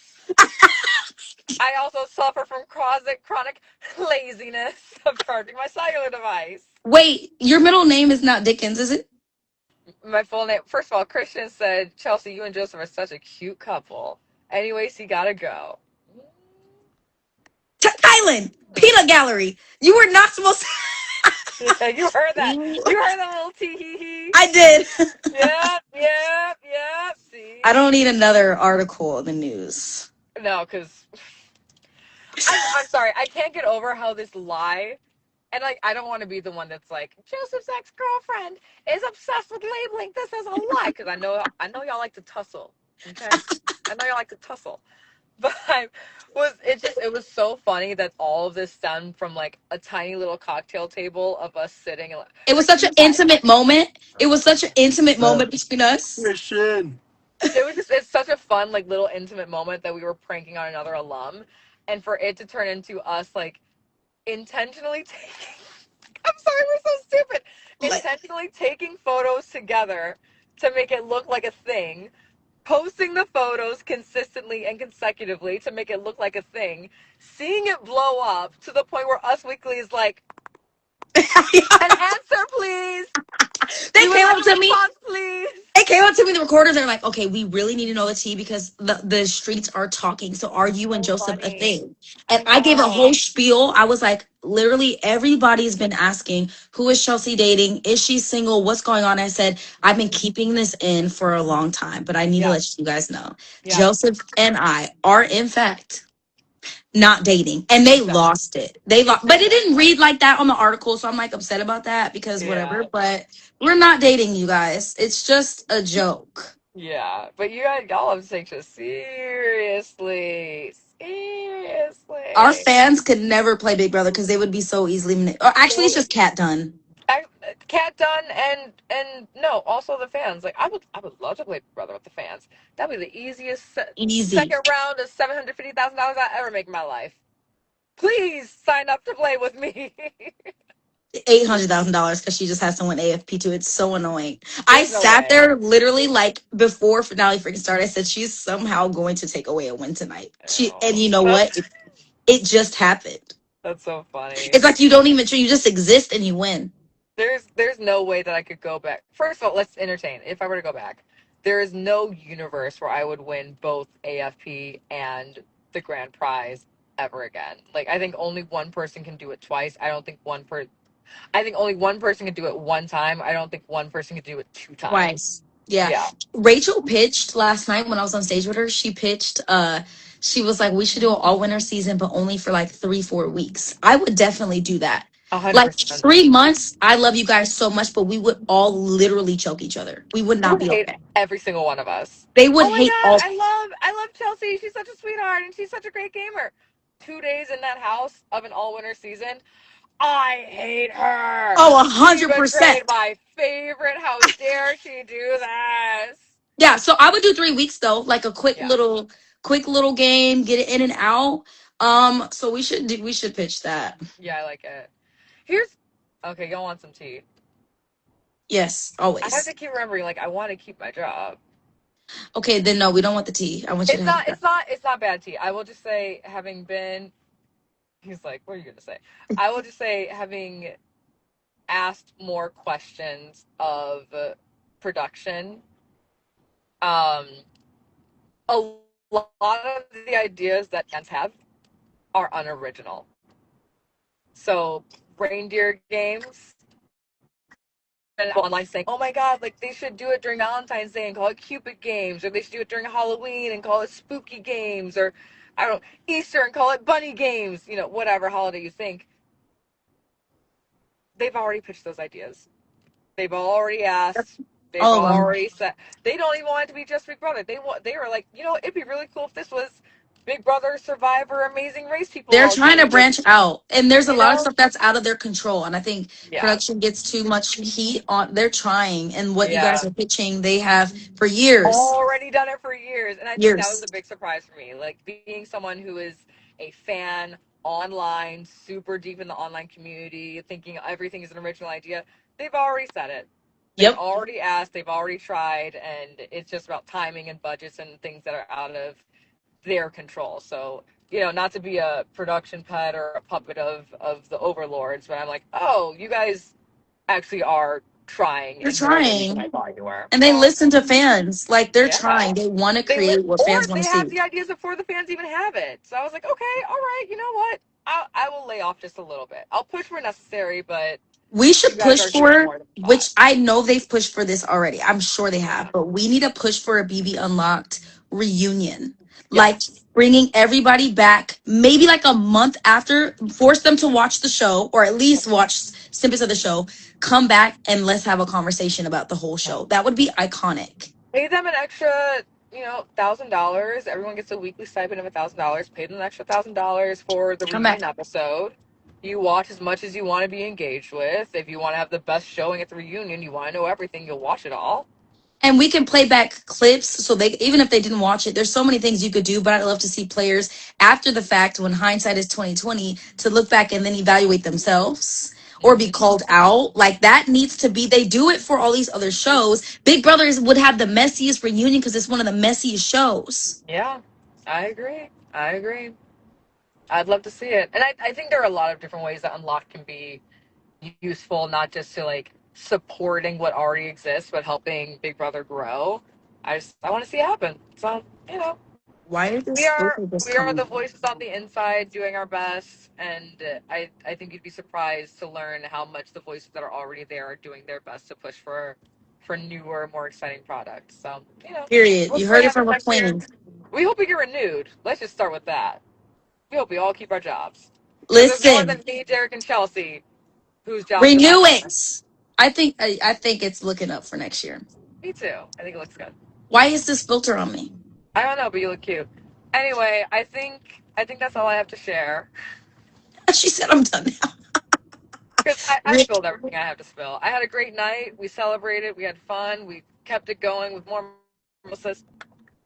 I also suffer from chronic laziness of charging my cellular device. Wait, your middle name is not Dickens, is it? My full name. First of all, Christian said, Chelsea, you and Joseph are such a cute couple. Anyways, he gotta go. Thailand Peanut Gallery. You were not supposed to. Yeah, you heard that. You heard that little tee hee hee. I did. Yep. See? I don't need another article in the news. No, because I'm sorry. I can't get over how this lie. And like, I don't want to be the one that's like, Joseph's ex-girlfriend is obsessed with labeling this as a lie, because I know y'all like to tussle. Okay, I know y'all like to tussle, but it was so funny that all of this stemmed from like a tiny little cocktail table of us sitting. It was such an intimate moment. It was such an intimate moment between us. Christian. It's such a fun like little intimate moment that we were pranking on another alum, and for it to turn into us like intentionally taking I'm sorry, we're so stupid. Intentionally taking photos together to make it look like a thing, posting the photos consistently and consecutively to make it look like a thing, seeing it blow up to the point where Us Weekly is like, an answer, please. They came up to me. Response, please. They came up to me, the recorders. They're like, okay, we really need to know the tea because the streets are talking. So are you and Joseph a thing? And I gave a whole spiel. I was like, literally everybody's been asking, who is Chelsea dating? Is she single? What's going on? I said, I've been keeping this in for a long time, but I need to let you guys know. Yeah. Joseph and I are, in fact, not dating, and they Exactly. lost it. They lost, but it didn't read like that on the article, so I'm like upset about that because Yeah. whatever. But we're not dating, you guys. It's just a joke. Yeah. But y'all have taken this seriously. Our Seriously. fans could never play Big Brother because they would be so easily. Or actually, it's Well, just Cat Done. I, Cat Dunn and no, also the fans. Like I would love to play Big Brother with the fans. That'd be the easiest Easy. second round of $750,000 I ever make in my life. Please sign up to play with me. $800,000 because she just has to win AFP too. It's so annoying. I There's no sat way. there literally like before finale freaking started. I said she's somehow going to take away a win tonight. And Oh, you know what? It just happened. that's so funny. It's like you don't even you just exist and you win. There's no way that I could go back. First of all, let's entertain. If I were to go back, there is no universe where I would win both AFP and the grand prize ever again. Like I think only one person can do it twice. I think only one person can do it one time. I don't think one person can do it two times. Twice. Yeah. Yeah. Rachel pitched last night when I was on stage with her. She pitched she was like, we should do an all winter season, but only for like 3-4 weeks. I would definitely do that. Like 100%. 3 months, I love you guys so much, but we would all literally choke each other. We would I not would be hate okay. every single one of us. They would Oh my hate god, all I love Chelsea. She's such a sweetheart and she's such a great gamer. 2 days in that house of an all winter season. I hate her. oh She betrayed 100%. my favorite. How dare she do this? Yeah, so I would do 3 weeks though, like a Yeah. quick little game, get it in and out. So we should pitch that. Yeah, I like it. Here's okay, y'all want some tea. Yes, I have always. to keep remembering, like, I want to keep my job. Okay, then no, we don't want the tea. I want you to It's have not that. it's not it's not bad tea. I will just say having been he's like, what are you gonna say? I will just say having asked more questions of production, um, a lot of the ideas that fans have are unoriginal. So reindeer games and online saying, "Oh my God, like they should do it during Valentine's Day and call it Cupid games, or they should do it during Halloween and call it Spooky games, or I don't know, Easter and call it Bunny games." You know, whatever holiday you think. They've already pitched those ideas. They've already asked. They've All of them. already said they don't even want it to be just Big Brother. They were like, it'd be really cool if this was Big Brother, Survivor, Amazing Race people They're all trying to doing it. branch out, and there's a You lot of know? stuff that's out of their control. And I think Yeah, production gets too much heat on. They're trying, and what you guys yeah. are pitching, they have for years, Already done it for years, and I think that was years. a big surprise for me. Like being someone who is a fan online, super deep in the online community, thinking everything is an original idea. They've already said it. They've Yep. already asked. They've already tried, and it's just about timing and budgets and things that are out of their control. So, not to be a production pet or a puppet of the overlords, but I'm like, oh, you guys actually are trying They're in more ways than trying, I thought you were. and they So, listen to fans. Like they're yeah, trying. They want to they live, create what or fans want they to have see. the ideas before the fans even have it. So I was like, okay, all right, you know what? I will lay off just a little bit. I'll push where necessary, but We you should guys push are doing for, more than spot. which I know they've pushed for this already. I'm sure they have, Yeah. but we need to push for a BB Unlocked reunion. Like Yes. bringing everybody back, maybe like a month after, force them to watch the show or at least watch snippets of the show, come back and let's have a conversation about the whole show. That would be iconic. Pay them an extra, $1,000. Everyone gets a weekly stipend of $1,000. Pay them an extra $1,000 for the Come back. reunion episode. You watch as much as you want to be engaged with. If you want to have the best showing at the reunion, you want to know everything, you'll watch it all. And we can play back clips so they even if they didn't watch it, there's so many things you could do, but I'd love to see players after the fact when hindsight is 2020 to look back and then evaluate themselves or be Mm-hmm. called out. Like that needs to be they do it for all these other shows. Big Brothers would have the messiest reunion because it's one of the messiest shows. Yeah, I agree. I agree. I'd love to see it. And I think there are a lot of different ways that Unlock can be useful, not just to like supporting what already exists, but helping Big Brother grow. I want to see it happen. So, Why is we this are filter just we are coming the back? voices on the inside doing our best, and I think you'd be surprised to learn how much the voices that are already there are doing their best to push for newer, more exciting products. So, Period. we'll You see what heard it happens from a next year. queen. We hope we get renewed. Let's just start with that. We hope we all keep our jobs. Because there's more Listen, than me, Derek, and Chelsea whose jobs are renew not kept. it. I think it's looking up for next year. Me too. I think it looks good. Why is this filter on me? I don't know, but you look cute. Anyway, I think that's all I have to share. She said I'm done now. Because I spilled everything I have to spill. I had a great night. We celebrated. We had fun. We kept it going with more mimosas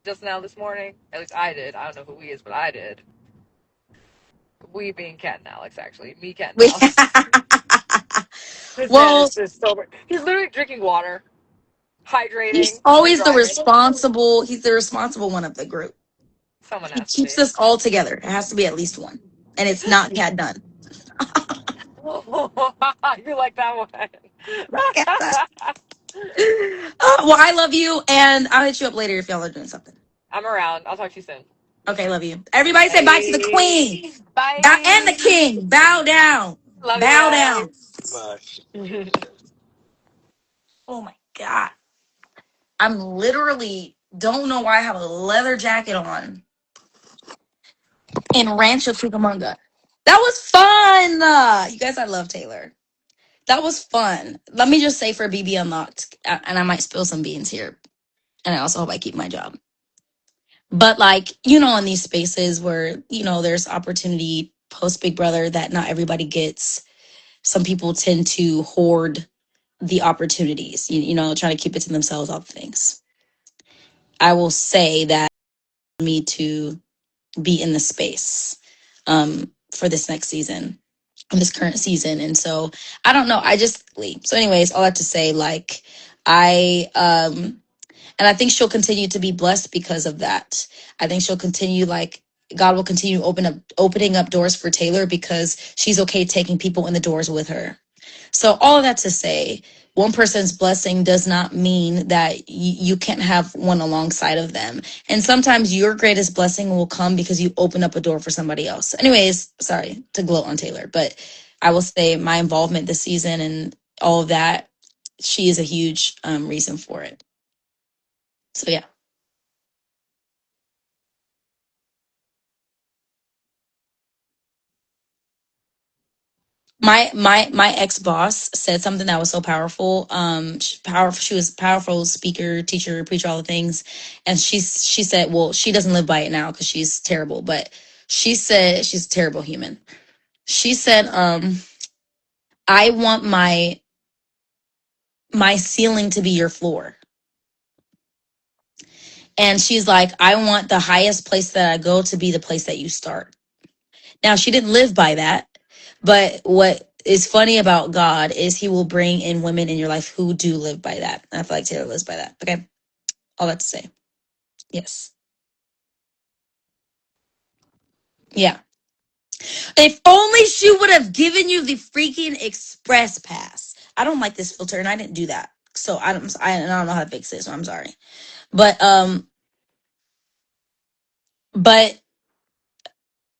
just now this morning. At least I did. I don't know who we is, but I did. We being Cat and Alex, actually. Me, Cat and Alex. This man Well, is just sober. He's literally drinking water, he's hydrating, always the driving. responsible. He's the responsible one of the group. Someone He has to keeps be. us all together. It has to be at least one, and it's not Cat Dunn. You like that one? Cat Dunn. Well, I love you, and I'll hit you up later if y'all are doing something. I'm around. I'll talk to you soon. Okay, love you. Everybody say bye to the queen. Hey, And the bye. king. Bow down. Love you Bow down. Much. guys. Oh my God. I'm literally don't know why I have a leather jacket on in Rancho Cucamonga. That was fun. You guys, I love Taylor. That was fun. Let me just say for BB Unlocked, and I might spill some beans here. And I also hope I keep my job. But like, in these spaces where, there's opportunity post Big Brother that not everybody gets, some people tend to hoard the opportunities, trying to keep it to themselves, all the things. I will say that me to be in the space for this next season, this current season. And so I don't know. I just leave. So anyways, all that to say, like, and I think she'll continue to be blessed because of that. I think she'll continue, like, God will continue opening up doors for Taylor because she's okay taking people in the doors with her. So all of that to say, one person's blessing does not mean that you can't have one alongside of them. And sometimes your greatest blessing will come because you open up a door for somebody else. Anyways, sorry to gloat on Taylor, but I will say my involvement this season and all of that, she is a huge reason for it. So yeah. My ex boss said something that was so powerful. Powerful. She was a powerful speaker, teacher, preacher, all the things. And she said, well, she doesn't live by it now because she's terrible. But she said she's a terrible human. She said, I want my ceiling to be your floor. And she's like, I want the highest place that I go to be the place that you start. Now, she didn't live by that, but what is funny about God is he will bring in women in your life who do live by that. And I feel like Taylor lives by that. Okay. All that to say. Yes. Yeah. If only she would have given you the freaking express pass. I don't like this filter and I didn't do that. So I don't know how to fix it, so I'm sorry. But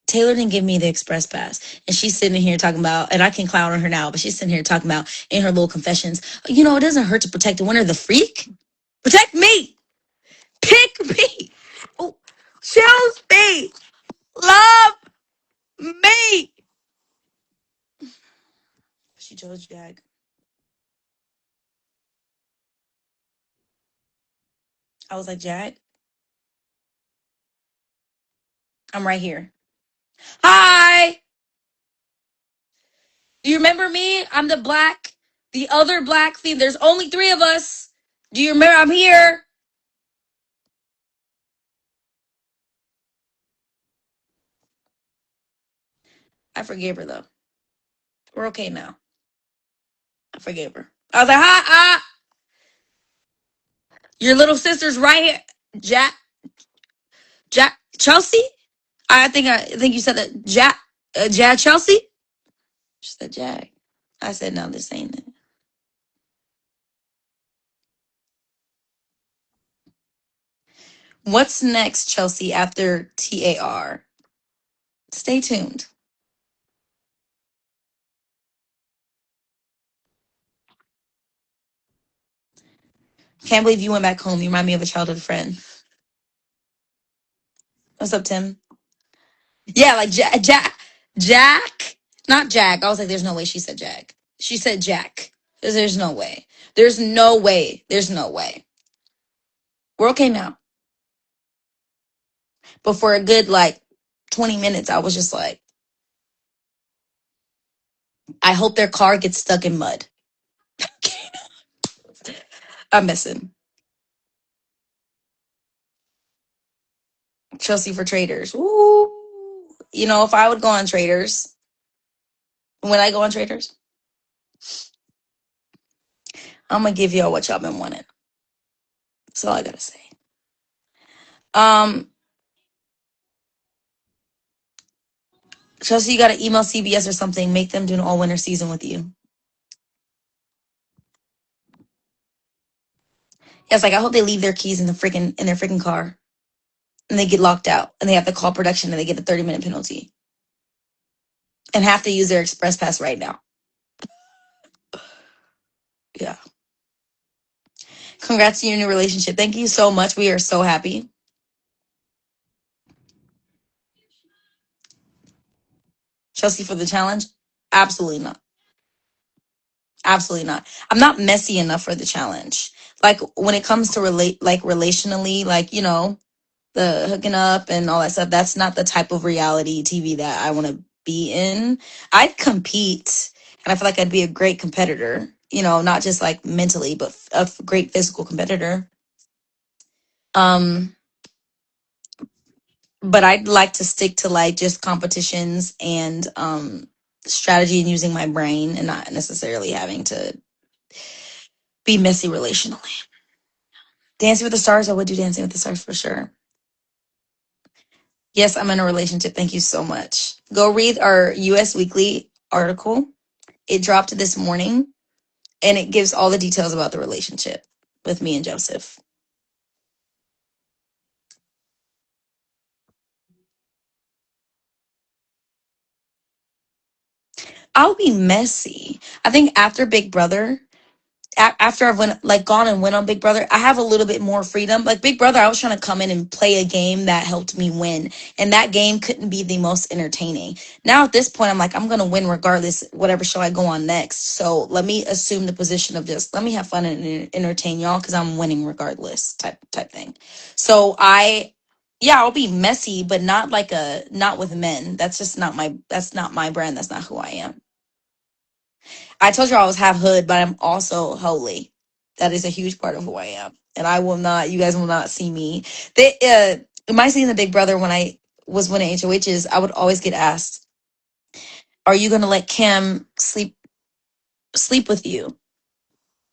Taylor didn't give me the express pass. And she's sitting here talking about, and I can clown on her now, but she's sitting here talking about in her little confessions, it doesn't hurt to protect the winner, the freak. Protect me. Pick me. Oh, Chelsea. Love me. She chose Jag. I was like, Jag, I'm right here. Hi. Do you remember me? I'm the other black theme. There's only three of us. Do you remember? I'm here. I forgave her though. We're okay now. I forgave her. I was like, hi, your little sister's right here. Jack, Chelsea? I think you said that. Chelsea? She said Jack. I said, no, this ain't it. What's next, Chelsea, after TAR? Stay tuned. Can't believe you went back home. You remind me of a childhood friend. What's up, Tim? Yeah, like Jack, not Jack. I was like, there's no way she said Jack. She said Jack. There's no way. There's no way. There's no way. We're okay now. But for a good like 20 minutes, I was just like, I hope their car gets stuck in mud. I'm missing. Chelsea for traders. Ooh. You know, if I would go on traders, when I go on traders, I'm gonna give y'all what y'all been wanting. That's all I gotta say. Um, Chelsea, you gotta email CBS or something. Make them do an all winter season with you. Yeah, it's like I hope they leave their keys in their freaking car and they get locked out and they have to call production and they get a 30-minute penalty and have to use their express pass right now. Yeah. Congrats to your new relationship. Thank you so much. We are so happy. Chelsea for the challenge? Absolutely not. Absolutely not. I'm not messy enough for the challenge. Like when it comes to relationally, like, you know, the hooking up and all that stuff, that's not the type of reality TV that I want to be in. I'd compete and I feel like I'd be a great competitor, you know, not just like mentally, but a great physical competitor. Um, but I'd like to stick to like just competitions and strategy and using my brain and not necessarily having to be messy relationally. Dancing with the Stars, I would do Dancing with the Stars for sure. Yes, I'm in a relationship. Thank you so much. Go read our US Weekly article. It dropped this morning and it gives all the details about the relationship with me and Joseph. I'll be messy. I think after Big Brother, after I've went like gone and went on Big Brother, I have a little bit more freedom. Like Big Brother, I was trying to come in and play a game that helped me win, and that game couldn't be the most entertaining. Now at this point, I'm like, I'm gonna win regardless, whatever show I go on next. So let me assume the position of just let me have fun and entertain y'all because I'm winning regardless type thing. So yeah, I'll be messy, but not with men. That's not my brand. That's not who I am. I told you I was half hood, but I'm also holy. That is a huge part of who I am. And I will not, you guys will not see me. In my season of Big Brother, when I was winning HOHs, I would always get asked, are you going to let Cam sleep with you?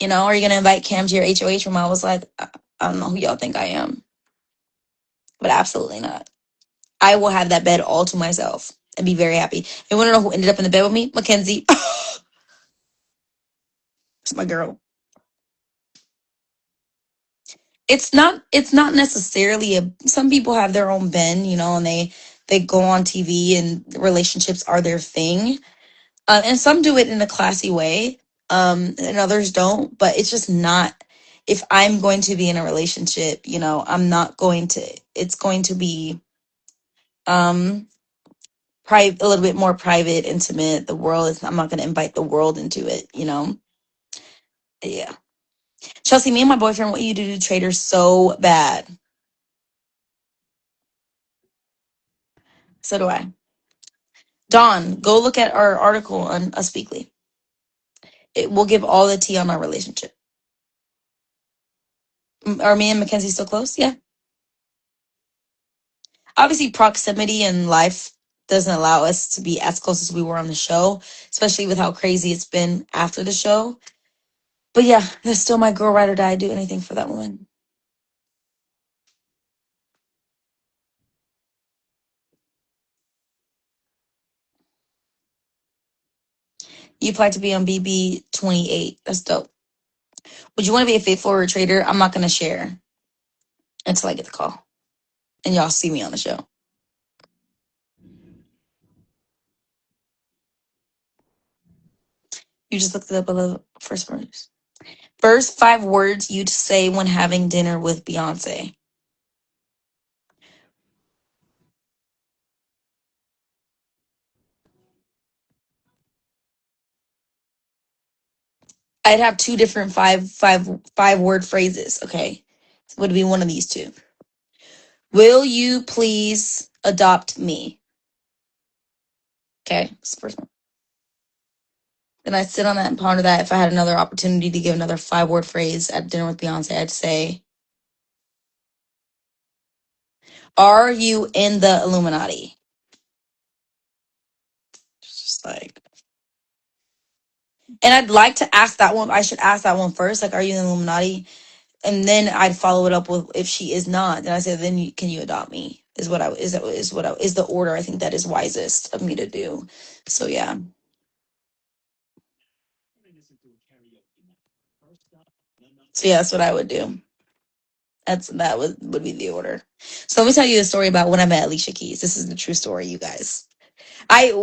You know, are you going to invite Cam to your HOH room? I was like, I don't know who y'all think I am, but absolutely not. I will have that bed all to myself and be very happy. You want to know who ended up in the bed with me? Mackenzie. It's my girl. It's not necessarily a some people have their own bend, you know, and they go on TV and relationships are their thing. And some do it in a classy way, and others don't, but it's just not. If I'm going to be in a relationship, you know, I'm not going to it's going to be um private, a little bit more private, intimate. The world is I'm not going to invite the world into it, you know. Yeah. Chelsea, me and my boyfriend want you to do traders so bad. So do I. Dawn, go look at our article on Us Weekly. It will give all the tea on our relationship. Are me and Mackenzie still close? Yeah. Obviously, proximity in life doesn't allow us to be as close as we were on the show, especially with how crazy it's been after the show. But yeah, that's still my girl, ride or die. I'd do anything for that woman. You applied to be on BB 28. That's dope. Would you want to be a faithful or a trader? I'm not going to share until I get the call and y'all see me on the show. You just looked it up below first words. First 5 words you'd say when having dinner with Beyonce. I'd have two different five word phrases. Okay, it would be one of these two. Will you please adopt me? Okay, that's the first one. Then I sit on that and ponder that. If I had another opportunity to give another 5 word phrase at dinner with Beyonce, I'd say, "Are you in the Illuminati?" It's just like, and I'd like to ask that one. I should ask that one first. Like, are you in the Illuminati? And then I'd follow it up with, if she is not, then I say, then can you adopt me? Is the order I think that is wisest of me to do. So yeah. So yeah, that's what I would do. That would be the order. So let me tell you a story about when I met Alicia Keys. This is the true story, you guys. I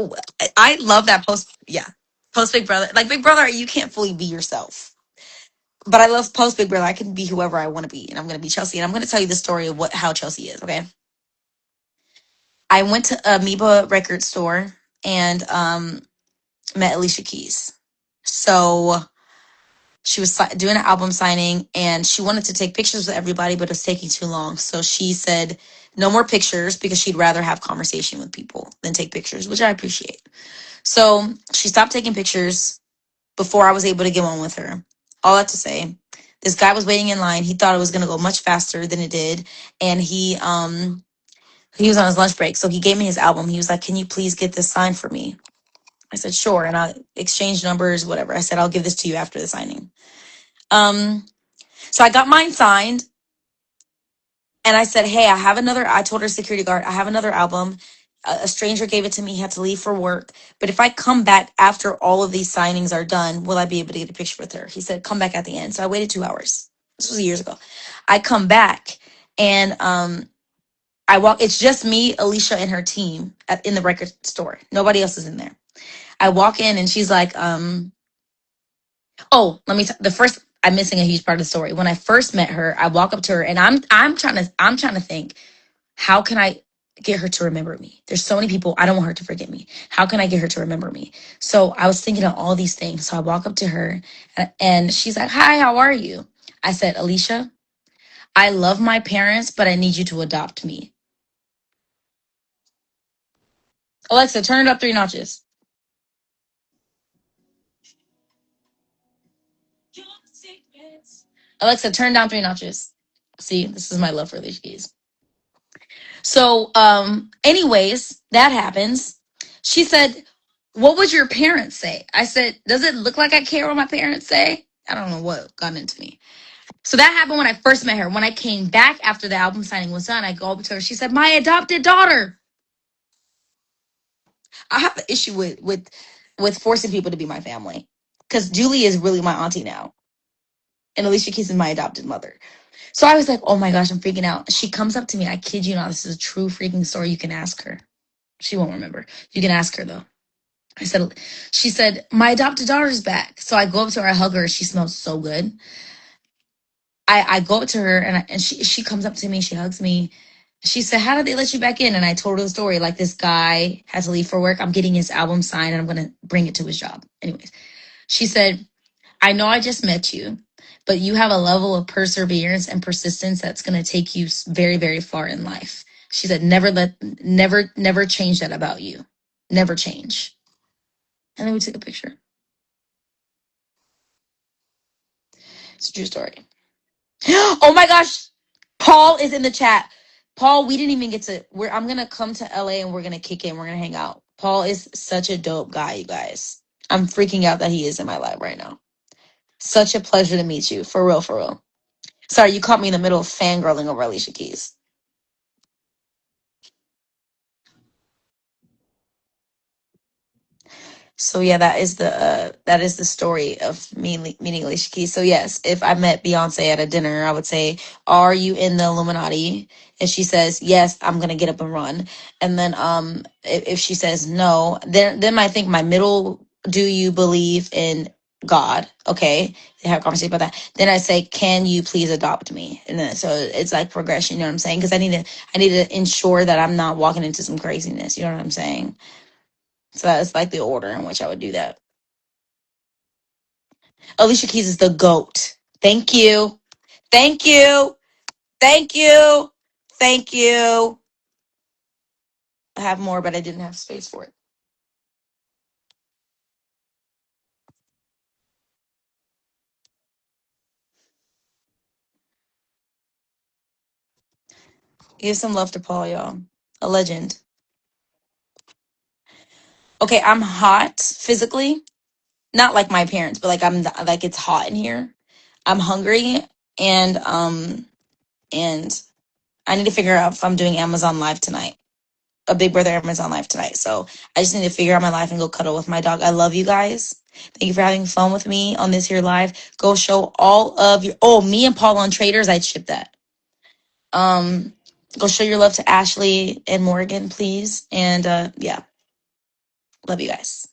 I love that post. Yeah, post Big Brother. Like Big Brother, you can't fully be yourself. But I love post Big Brother. I can be whoever I want to be, and I'm gonna be Chelsea. And I'm gonna tell you the story of how Chelsea is. Okay, I went to Amoeba record store and met Alicia Keys. So she was doing an album signing and she wanted to take pictures with everybody, but it was taking too long. So she said no more pictures because she'd rather have conversation with people than take pictures, which I appreciate. So she stopped taking pictures before I was able to get on with her. All that to say, this guy was waiting in line. He thought it was going to go much faster than it did. And he was on his lunch break. So he gave me his album. He was like, "Can you please get this signed for me?" I said, "Sure." And I exchanged numbers, whatever. I said, "I'll give this to you after the signing." Um, so I got mine signed and I said, "Hey, I told her security guard, I have another album. A stranger gave it to me. He had to leave for work. But if I come back after all of these signings are done, will I be able to get a picture with her?" He said, "Come back at the end." So I waited 2 hours. This was years ago. I come back and I walk, it's just me, Alicia, and her team in the record store. Nobody else is in there. I walk in and she's like, oh, the first, I'm missing a huge part of the story. When I first met her, I walk up to her and I'm trying to think, how can I get her to remember me? There's so many people. I don't want her to forget me. How can I get her to remember me? So I was thinking of all these things. So I walk up to her and she's like, "Hi, how are you?" I said, "Alicia, I love my parents, but I need you to adopt me." Alexa, turn it up 3 notches. Alexa, turn down 3 notches. See, this is my love for Alicia Keys. So, anyways, that happens. She said, "What would your parents say?" I said, "Does it look like I care what my parents say?" I don't know what got into me. So that happened when I first met her. When I came back after the album signing was done, I go up to her. She said, "My adopted daughter." I have an issue with forcing people to be my family because Julie is really my auntie now, and Alicia Keys is my adopted mother. So I was like, "Oh my gosh, I'm freaking out." She comes up to me. I kid you not. This is a true freaking story. You can ask her. She won't remember. You can ask her though. She said, "My adopted daughter's back." So I go up to her, I hug her. She smells so good. I go up to her and she comes up to me. She hugs me. She said, "How did they let you back in?" And I told her the story. Like, this guy had to leave for work. I'm getting his album signed and I'm going to bring it to his job. Anyways, she said, "I know I just met you, but you have a level of perseverance and persistence that's going to take you very, very far in life." She said, never change that about you. Never change." And then we took a picture. It's a true story. Oh my gosh. Paul is in the chat. Paul, we didn't even get to, I'm going to come to LA and we're going to kick in. We're going to hang out. Paul is such a dope guy, you guys. I'm freaking out that he is in my life right now. Such a pleasure to meet you. For real, for real. Sorry, you caught me in the middle of fangirling over Alicia Keys. So yeah, that is the story of me meeting Alicia Keys. So yes, if I met Beyonce at a dinner, I would say, "Are you in the Illuminati?" And she says, "Yes, I'm gonna get up and run." And then if she says no, then I think my middle, "Do you believe in God?" Okay, they have a conversation about that. Then I say, "Can you please adopt me?" And then so it's like progression. You know what I'm saying? Because I need to ensure that I'm not walking into some craziness. You know what I'm saying? So that's like the order in which I would do that. Alicia Keys is the GOAT. Thank you. Thank you. Thank you. Thank you. I have more, but I didn't have space for it. Give some love to Paul, y'all. A legend. Okay, I'm hot physically. Not like my parents, but like I'm like it's hot in here. I'm hungry and I need to figure out if I'm doing Amazon Live tonight. A Big Brother Amazon Live tonight. So I just need to figure out my life and go cuddle with my dog. I love you guys. Thank you for having fun with me on this here live. Go show all of your me and Paul on Traders. I'd ship that. Go show your love to Ashley and Morgan, please. And yeah. Love you guys.